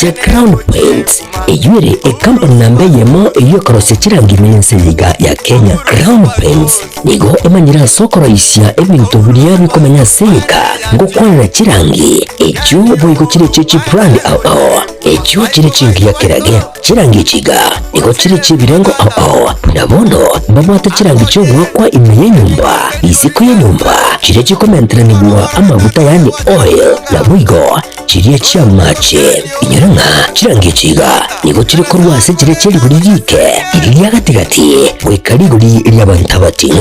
The Crown Paints eyure company nambe yemo iyo korose chirangi minenseliga ya Kenya. Crown Paints nigo emanyira soko raisia ebintu buriya bikomanya seka ngo kwanira chirangi ejo boyiko kire chichi brand ao ejo kire chingi ya kirage chirangi chiga nigo kire chibirengo ao nabono mbamwata chirangi cyo gwakwa imeye nyumba isiko ye nyumba kire chikomentera nigwa amavuta yani oil na wigo kiriya cyamache inyaranga chirangi chiga nigo kiri korwase kire kiri buriyike iriya gatigati wekariguri iriya bantabati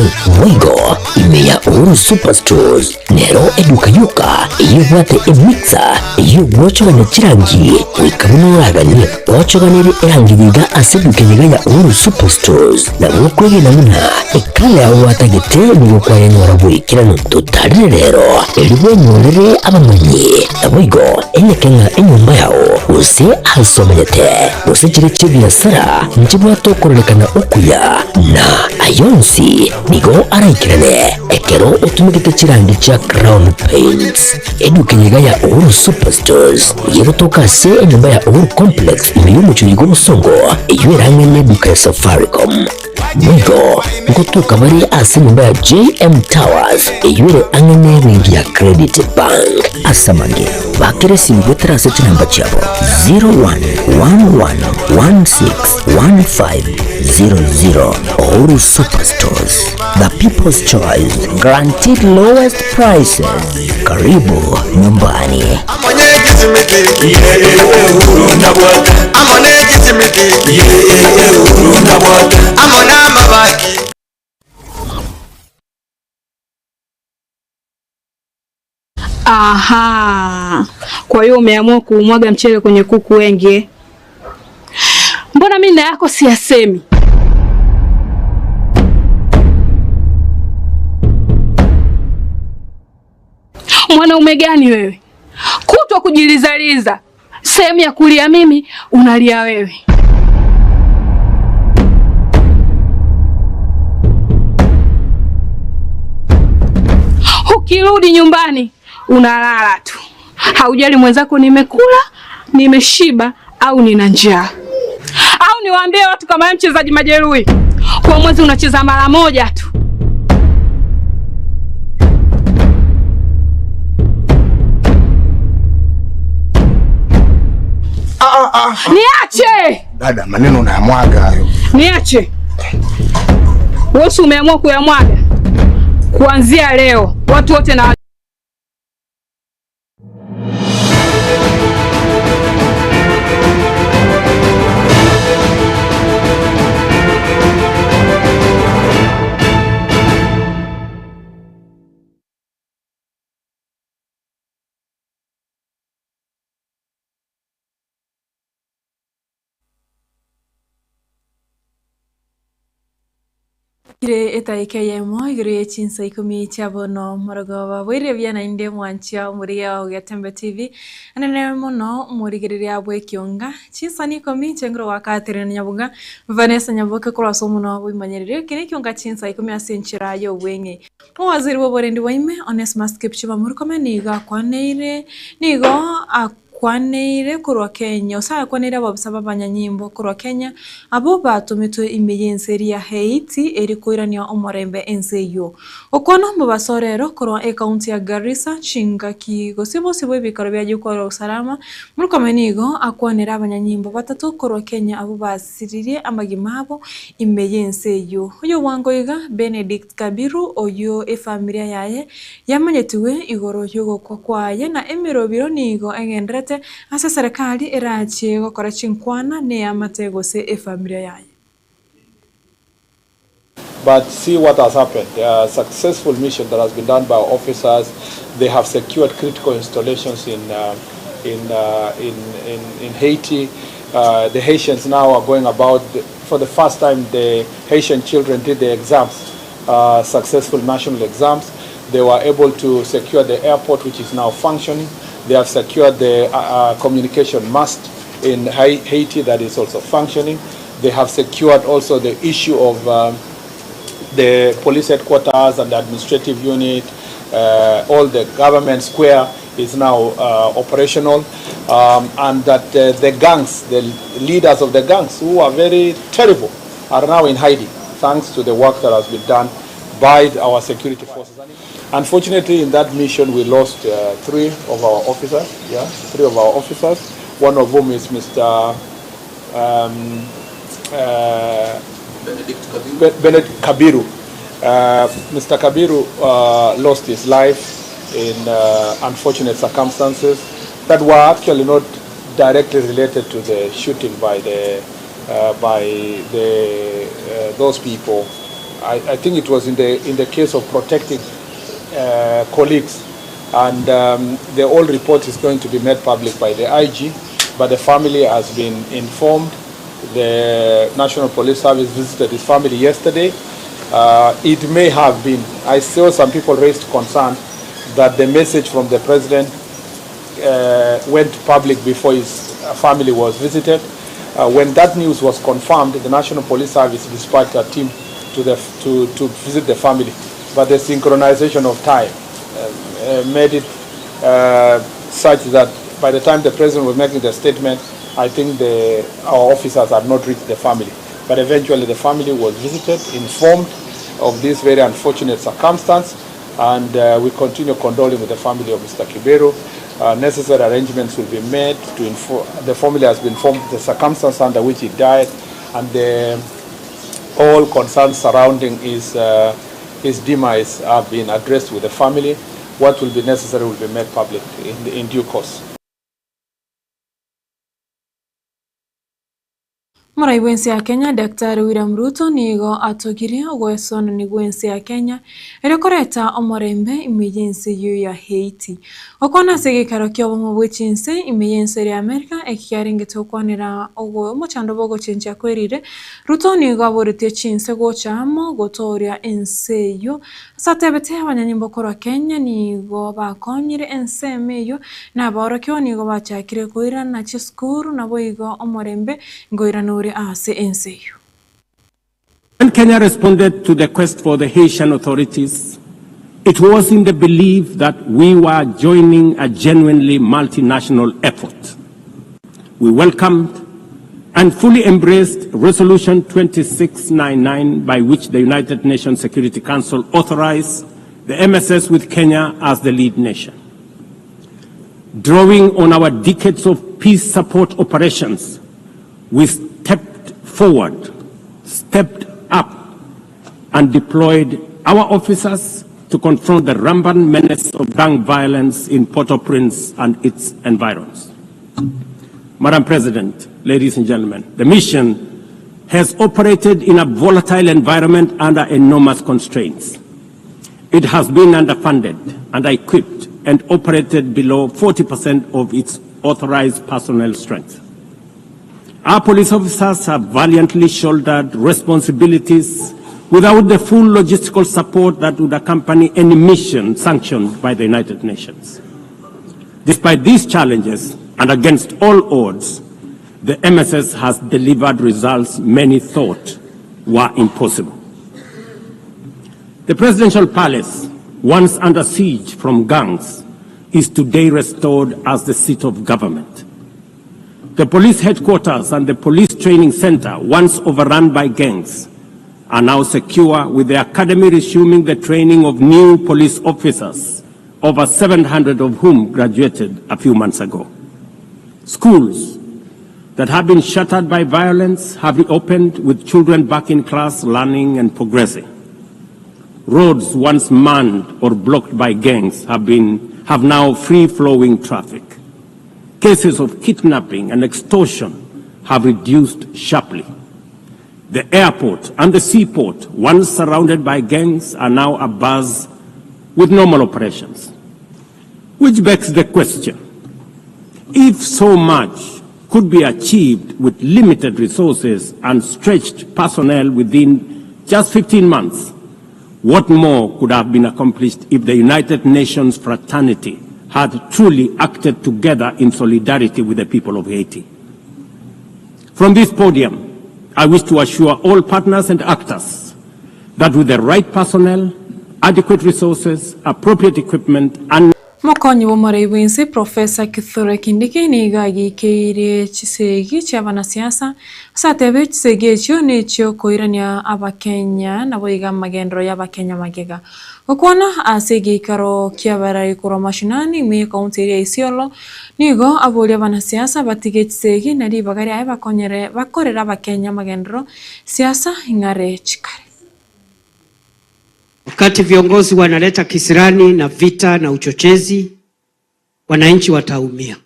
wigo imeya uru superstores nero eduka yuka iyo bate emixer iyo bwochoganya chirangi wikabuno raganye bwochoganire erangiriga aseduke yiganya uru superstores na wokwege namuna ekale aho watagete nigo kwa yenyora bwikirano tutari rero eriwe nyorere abamanyi wigo enyekenga enyumba yao use hasomete use kire cy'ibiyasara njibwa tokorelekana ukuya na ayonsi nigo araikirane ekero utumigite kirangi cha Crown Paints eduke yigaya uru superstores yebutoka se enyumba ya uru complex imiyumucho yigo musongo iyirange neduka ya Safaricom nigo ngotuka bari ase nyumba ya JM Towers iyure angene wingi ya Credit Bank asamange bakire simbetera se namba chabo 0111161500 Uru Superstores, the people's choice, guaranteed lowest prices. Karibu nyumbani. Aha, kwa hiyo umeamua kumwaga mchele kwenye kuku wengi. Mbona mimi na yako siyasemi? Mwanaume gani wewe? Kutwa kujilizaliza. Sehemu ya kulia mimi, unalia wewe. Ukirudi nyumbani, unalala tu. Haujali mwenzako nimekula, nimeshiba au nina njaa. Au niwaambie watu kama mchezaji majeruhi, kwa mwezi unacheza mara moja tu. Niache! Dada, maneno unayamwaga hayo. Niache. Wewe umeamua kuyamwaga. Kuanzia leo watu wote na Gire EKEONGA gire CHINSA IKOMI chabono morogoba wire byana inde mwancha muri ya Getembe TV anene muno muri gire bwe EKEONGA CHINSA IKOMI chengro wakatire NYABOGA Vanessa Nyaboke kuraso muno wimanyerere kire EKEONGA CHINSA IKOMI asenchira yo wenge waziri woborendi waime Onesmus Kipchumba muri komeniga kwaneire nigo kwaneire kurwa Kenya usaya kwaneire ababusaba abanyanyimbo kurwa Kenya abo batumitwe imeyenseri ya Haiti eri koirania omorembe enseyo okono mu basorero kurwa county ya Garissa chingaki gosibo bikaro bya gikora usalama muri komenigo akwanera abanyanyimbo batatu kurwa Kenya abo basiririe amagimabo imeyenseyo uyo wangoiga Benedict Kabiru oyo efamilia yaye yamanyetiwe igoro yogo kwaye na emirobiro nigo engendrete asa serikali erache gukora chinkwana ne amatego se familia yaye. But see what has happened. A successful mission that has been done by our officers. They have secured critical installations in Haiti. The Haitians now are going about for the first time. The Haitian children did the exams, successful national exams. They were able to secure the airport, which is now functioning. They have secured the communication mast in Haiti that is also functioning. They have secured also the issue of the police headquarters and the administrative unit, all the government square is now operational, and that the gangs, the leaders of the gangs, who are very terrible, are now in hiding, thanks to the work that has been done by our security forces. Unfortunately, in that mission, we lost 3 of our officers. Yeah, 3 of our officers. One of whom is Mr. Benedict Kabiru. Mr. Kabiru lost his life in unfortunate circumstances that were actually not directly related to the shooting by those people. I think it was in the case of protecting colleagues, and the whole report is going to be made public by the IG, but the family has been informed. The National Police Service visited his family yesterday. It may have been, I saw some people raised concern that the message from the president went public before his family was visited. When that news was confirmed, the National Police Service dispatched a team to visit the family, but the synchronization of time made it such that by the time the president was making the statement, I think our officers had not reached the family. But eventually the family was visited, informed of this very unfortunate circumstance, and we continue condoling with the family of Mr. Kiberu. Necessary arrangements will be made to inform. The family has been informed of the circumstance under which he died, and all concerns surrounding his demise have been addressed with the family. What will be necessary will be made public in due course. Muraiwensi ya Kenya Daktari William Ruto nigo atogiria gwesona ni gwensi ya Kenya erekoreta omorembe emergency yu ya Haiti okona segekaro kyo bomo bwechinse emergency ya America ekiaringete okwanira ogwo mochando bogo chenja kwerire Ruto nigo aborete chinse gochamo gotoria enseyo satebete abanyanyimbo koro Kenya nigo bakonyire ensemeyo na borokyo nigo bachakire koira na chiskuru na boigo omorembe ngoira no When Kenya responded to the quest for the Haitian authorities, it was in the belief that we were joining a genuinely multinational effort. We welcomed and fully embraced Resolution 2699, by which the United Nations Security Council authorized the MSS with Kenya as the lead nation. Drawing on our decades of peace support operations, we stepped forward, stepped up, and deployed our officers to confront the rampant menace of gang violence in Port-au-Prince and its environs. Madam President, ladies and gentlemen, the mission has operated in a volatile environment under enormous constraints. It has been underfunded, under-equipped, and operated below 40% of its authorized personnel strength. Our police officers have valiantly shouldered responsibilities without the full logistical support that would accompany any mission sanctioned by the United Nations. Despite these challenges, and against all odds, the MSS has delivered results many thought were impossible. The presidential palace, once under siege from gangs, is today restored as the seat of government. The police headquarters and the police training center, once overrun by gangs, are now secure, with the academy resuming the training of new police officers, over 700 of whom graduated a few months ago. Schools that have been shattered by violence have reopened, with children back in class, learning and progressing. Roads once manned or blocked by gangs have now free-flowing traffic. Cases of kidnapping and extortion have reduced sharply. The airport and the seaport, once surrounded by gangs, are now abuzz with normal operations. Which begs the question, if so much could be achieved with limited resources and stretched personnel within just 15 months, what more could have been accomplished if the United Nations fraternity had truly acted together in solidarity with the people of Haiti? From this podium, I wish to assure all partners and actors that with the right personnel, adequate resources, appropriate equipment, and Mokonyi w'umureyibwensi Professor Kithure Kindiki nigagikirie chisegi cy'abanasiasa satebe chisegi ekyo n'ekyo koirania abakenya nabo iga magendero y'abakenya magega okwana asegi karo kyabara ikoro mashinani mi county ya Isiolo nigo aboli abanasiasa batige chisegi nari bagari aye bakonyere bakorera abakenya magendero siasa ingare chikare. Wakati viongozi wanaleta kisirani na vita na uchochezi, wananchi wataumia.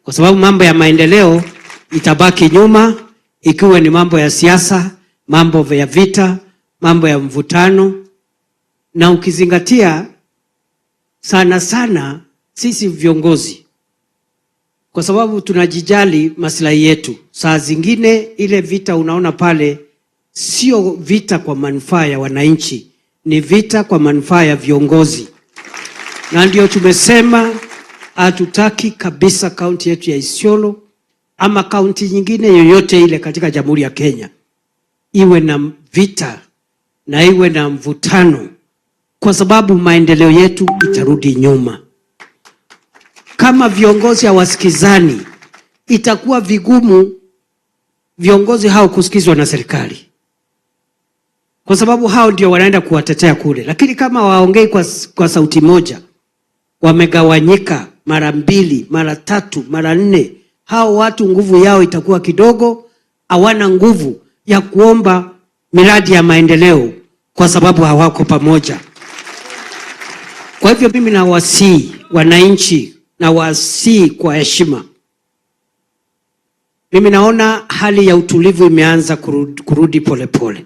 Kwa sababu mambo ya maendeleo itabaki nyuma ikiwa ni mambo ya siasa, mambo ya vita, mambo ya mvutano. Na ukizingatia sana sana sisi viongozi, kwa sababu tunajijali maslahi yetu. Saa zingine ile vita unaona pale sio vita kwa manufaa ya wananchi, ni vita kwa manufaa ya viongozi. Na ndio tumesema hatutaki kabisa kaunti yetu ya Isiolo ama kaunti nyingine yoyote ile katika Jamhuri ya Kenya iwe na vita na iwe na mvutano, kwa sababu maendeleo yetu itarudi nyuma. Kama viongozi hawasikizani, itakuwa vigumu viongozi hao kusikizwa na serikali, kwa sababu hao ndio wanaenda kuwatetea kule. Lakini kama waongei kwa sauti moja, wamegawanyika mara 2, mara 3, mara 4, hao watu nguvu yao itakuwa kidogo, hawana nguvu ya kuomba miradi ya maendeleo kwa sababu hawako pamoja. Kwa hivyo mimi nawasihi wananchi, nawasihi kwa heshima. Mimi naona hali ya utulivu imeanza kurudi polepole.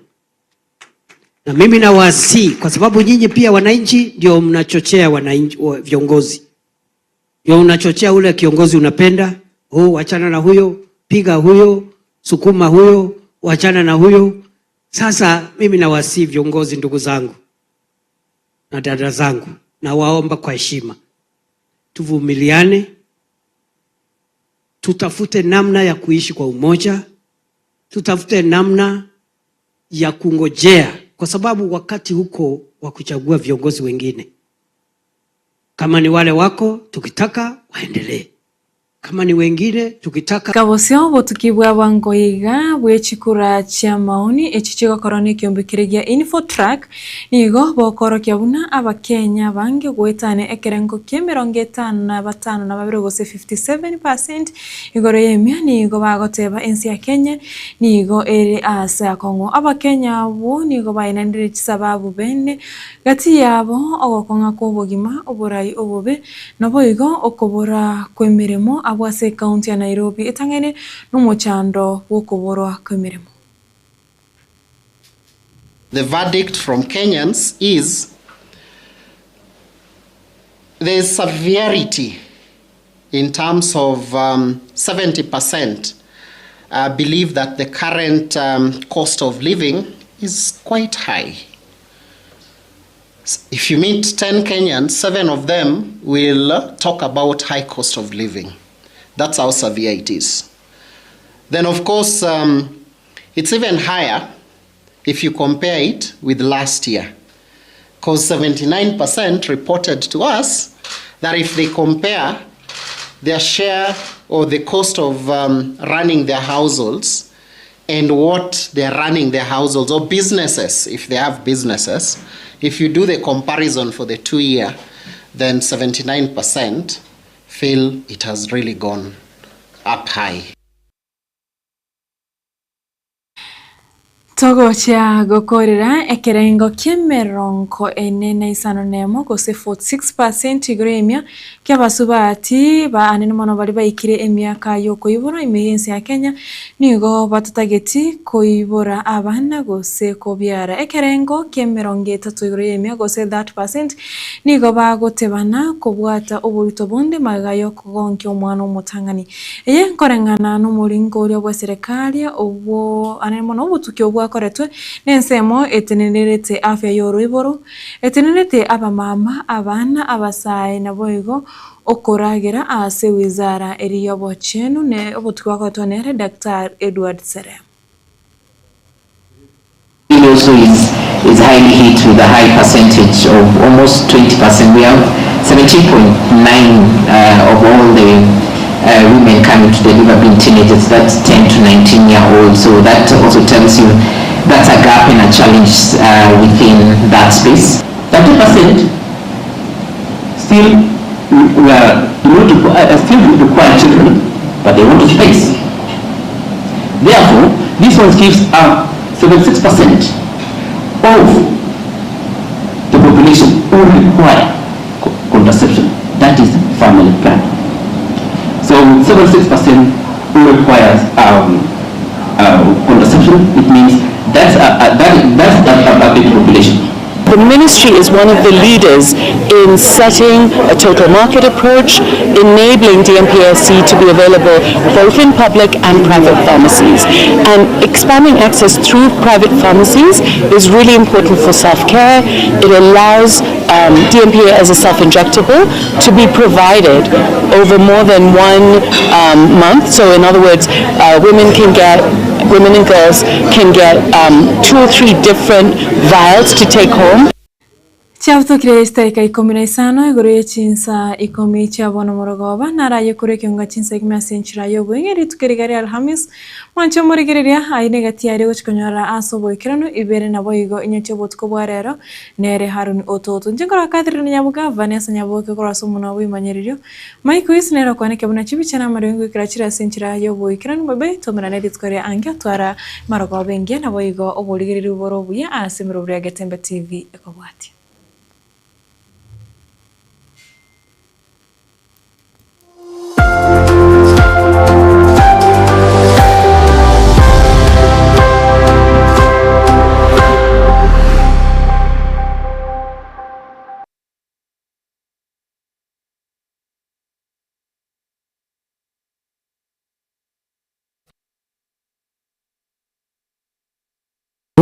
Na mimi nawasihi, kwa sababu nyinyi pia wananchi ndio mnachochea wananchi viongozi. Ndio unachochea ule kiongozi unapenda, wachana na huyo, piga huyo, sukuma huyo, wachana na huyo. Sasa mimi nawasihi viongozi, ndugu zangu na dada zangu, na waomba kwa heshima, tuvumiliane, tutafute namna ya kuishi kwa umoja, tutafute namna ya kungojea, kwa sababu wakati huko wa kuchagua viongozi wengine, kama ni wale wako tukitaka waendelee, kama ni wengine tukitaka kabosyo botukibwa bangoiga bwechikura cha maoni echichigo koroni kyombikirigia info track nigo bokoro kyabuna abakenya bange gwetane ekerengo kemerongetana batano na babiro gose 57% igoro yemya nigo bagoteba ensi ya Kenya nigo eri asa Kongo abakenya bo nigo bainandire chisababu bene gati yabo ogokonga kobogima oborai obobe nabo igo okobora kwemeremo abwase county ya Nairobi etangene n'umuchando w'okuborwa kwemeremo. The verdict from Kenyans is there is severity in terms of 70% believe that the current cost of living is quite high. If you meet 10 Kenyans, 7 of them will talk about high cost of living. That's how severe it is. Then of course, it's even higher if you compare it with last year, because 79% reported to us that if they compare their share or the cost of running their households and what they're running their households or businesses, if they have businesses, if you do the comparison for the 2 year, then 79% feel it has really gone up high. Togo cha gokorera ekerengo kemeronko enene isano nemo gose 46% igremia kyabasubati ba anene mono bali baikire emyaka yo koibora emergency ya Kenya nigo batutageti koibora abana gose kobyara ekerengo kemeronge 3 igremia gose 30% nigo bagotebana kobwata oburito bonde magayo kogonke omwana omutangani eye nkorengana n'umuringo uri wa serikali obwo anene mono obutukyo bwa koretwe nensemo etenerete afya yoro iboro etenerete abamama abana abasaye naboigo okoragera ase wizara eriyo bochenu ne obutwa kotonere Dr. Edward Serem. It also is highly hit with a high percentage of almost 20%. We have of all the women coming to deliver being teenagers. That's 10 to 19-year-olds. So that also tells you that's a gap and a challenge within that space. 30% still require children, but they want a space. Therefore, this one gives 76% of the population who require contraception. That is family plan. So 76% who requires contraception. It means that's a big population. The ministry is one of the leaders in setting a total market approach, enabling DMPSC to be available both in public and private pharmacies. And expanding access through private pharmacies is really important for self-care. It allows DMPA as a self-injectable to be provided over more than 1 month. So in other words, women and girls can get 2 or 3 different vials to take home. Chavutokire itarika 15 iguru ya CHINSA IKOMI chabona morogoba naraye kuri EKEONGA CHINSA igmasenchira yobwengeri tukerigari alhamis mancho morigereria aine gatiare gochkonyora asoboikirano ibere naboigo inyachobotuko bwarero nere haruni ototo njengora kadri NYABOGA Vanessa Nyaboke koraso munawo imanyeririo Mike Wisnero kwaneke buna chibichana marengo kirachira senchira yoboikirano babe tomera nedi tukore anga twara marogoba engia naboigo oboligereri borobuya asimiro bya Getembe TV ekobwati.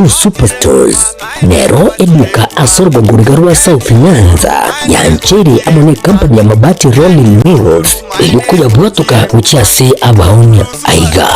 Superstores Nero eduka asorgo ngurigarua South Nyanza ya nchiri amone company ya mabati Rolling Mills ilikuya bwatuka uchase abaonya aiga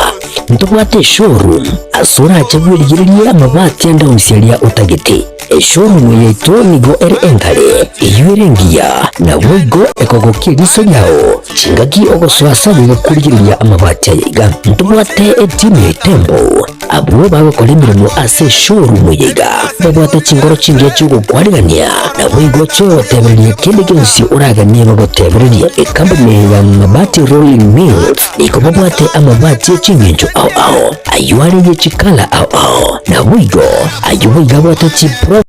ntobwate showroom asura achagwirigiria mabati anda usialia utagete showroom yeto nigo entare iyurengia na wigo ekogokie liso yao chingaki ogoswasa bigakurigiria amabati aiga ntobwate etime tembo abuwe bago kolemirimo ase showroom yiga babwata chingoro chingia chugo kwarigania na wigo cho tebelie kende gensi uragania bagotebelie company ya mabati Rolling Mills niko babwate amabati chingenjo au ayuari ye chikala au na wigo ayuwe gabwata chipro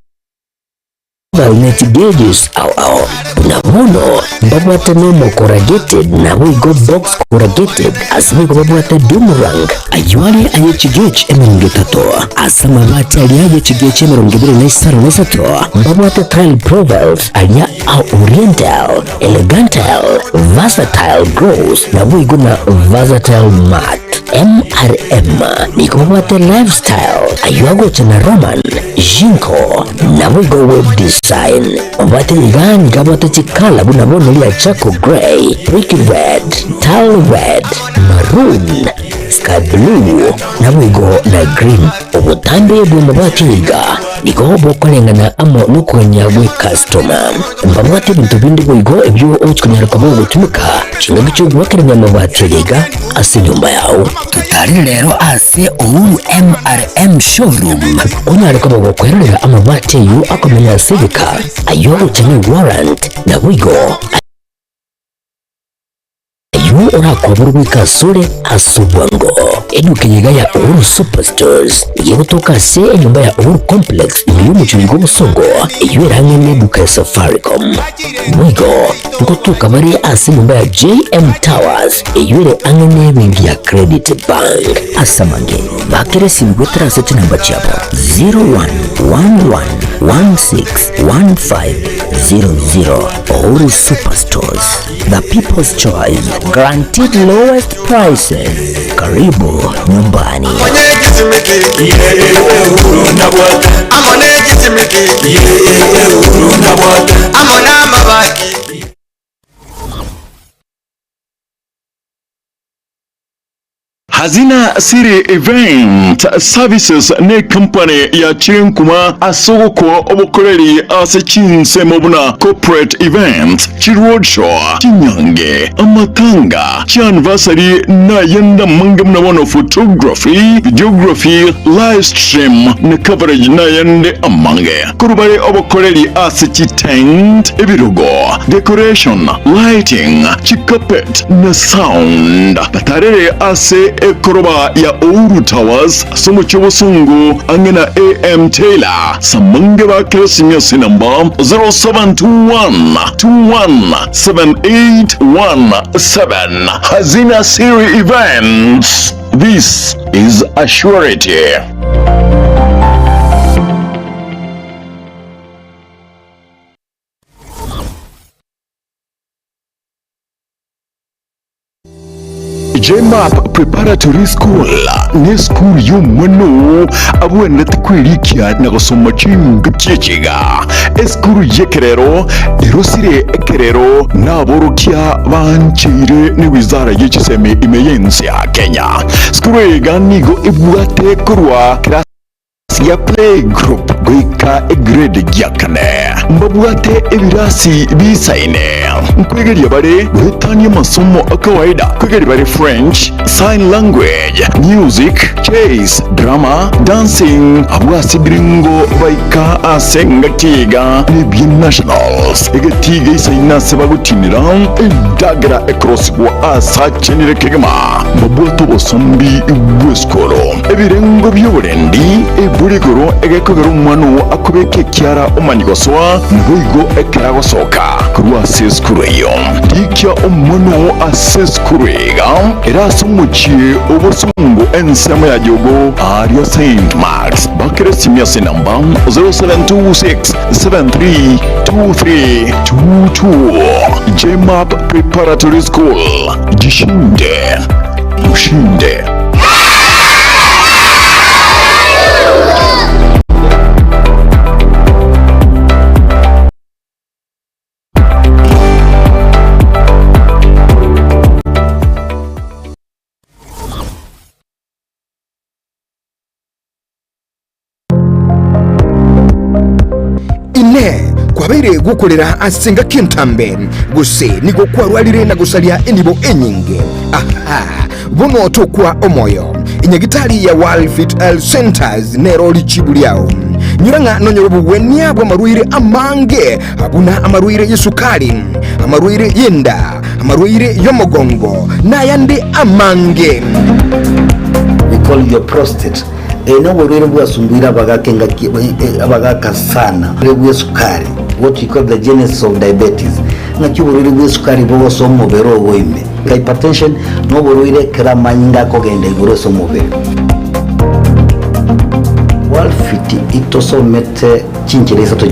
net gauges au unamono babwata nomo corrugated na wigo box corrugated asimigo babwata boomerang ayuari aye chigech emerongetato asama bati aliaye chigech emerongibire na isaro nesato babwata tile profiles alia au oriental elegantal versatile gross na wigo na versatile mat MRM niko babwata lifestyle ayuago chana Roman Jinko na wigo web design babwata igani gabwata chikala buna bono lia chako grey brick red tile red maroon sky blue na wigo na green obutambe bwe mabati iga niko bokolengana amo nukonya we customer babwata bintu bindi wigo ebyo ochkunyara kabo gutumika chinga gicho gwakeranya mabati iga ase nyumba yao tutari rero ase Uhuru MRM showroom onyara kabo gukwerera amabati yu akomenya sibika ayo chani warrant na wigo ayo orakoburu wikasure asubwango eduke yiga ya Uhuru Superstores yebutoka se nyumba ya Uhuru Complex iri mu cyugo busongo iyo irange neduka ya Safaricom wigo ngotuka bari ase nyumba ya JM Towers iyo ire angene bingi ya Credit Bank asamange bakere simgotera sete namba chapa 0111161500 Uhuru Superstores, the people's choice, guaranteed lowest prices. Karibu nyumbani. Hazina Siri Event Services ne company ya Chirenkuma asogoko obukoreri ase CHINSA mobuna corporate event Chiroadshow Chinyange Amatanga Chianniversary na yenda mangamna one photography videography live stream ne coverage na yende amange kurubare obukoreri ase tent ebirogo decoration lighting chikapet na sound batarere ase ekoroba ya Ouru Towers somo chobosungu angena AM Taylor samange ba Christmas number 0721217817 Hazina Siri Events. This is a surety. JMAP Preparatory School ni school y'umwano abwene tukwirikia na gusoma chinga cyekiga eskuru yekerero irosire ekerero naborukia banchire ni wizara y'ikiseme imeyensi ya Kenya skuru iganigo ibwate kurwa ya playgroup gwika grade ya kane mbabwate ebirasi bisaine nkwegeria bare guhitanya masomo akawaida kwegeria bare French, sign language, music, chess, drama, dancing abwasi biringo baika asenga kiga ni nationals egetiga isaina sebagutinira indagara across wa asa chenire kegama mbabwato bosombi bweskolo ebirengo by'uburendi burigoro egekogero umwano akubeke kyara omanyigoswa nbuigo ekaragosoka kurwa seskureyo dikya umwano aseskurega era sumuchie obosungu ensema ya jogo Aria St. Mark's bakere simyase namba 0726732322 JMAP Preparatory School jishinde ushinde. Kwabaire gukorera asenga kintambe guse niko kwarwarire na gusalia enibo enyinge bono tokwa omoyo inyagitari ya World Fit Health Centers nero lichibuliao nyuranga nonyorobu wenia bwa maruire amange abuna amaruire yesukari amaruire yenda amaruire yomogongo na yande amange. We call your prostate eno borere bwa sumbira bagakenga abagaka sana bwe sukari, what you call the genesis of diabetes na kiborere bwe sukari bo so mobero boime hypertension no borere kramanyinga kogende igoro so mobero World Fit itoso mete chinchereza to